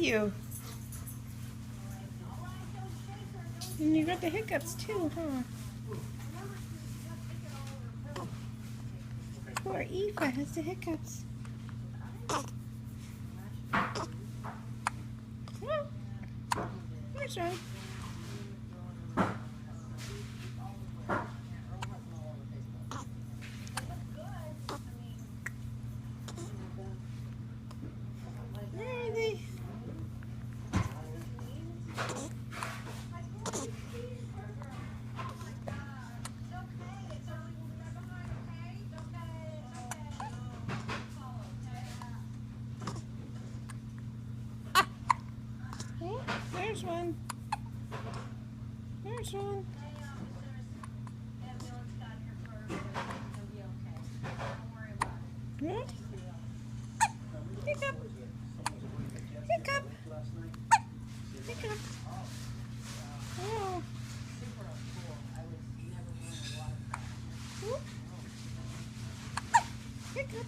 you. And you got the hiccups too, huh? Poor Eva has the hiccups. Oh, there's one. Where are they? Oh, there's one. There's one. Yeah. Hiccup. Hiccup. Hiccup. Oh. Hiccup.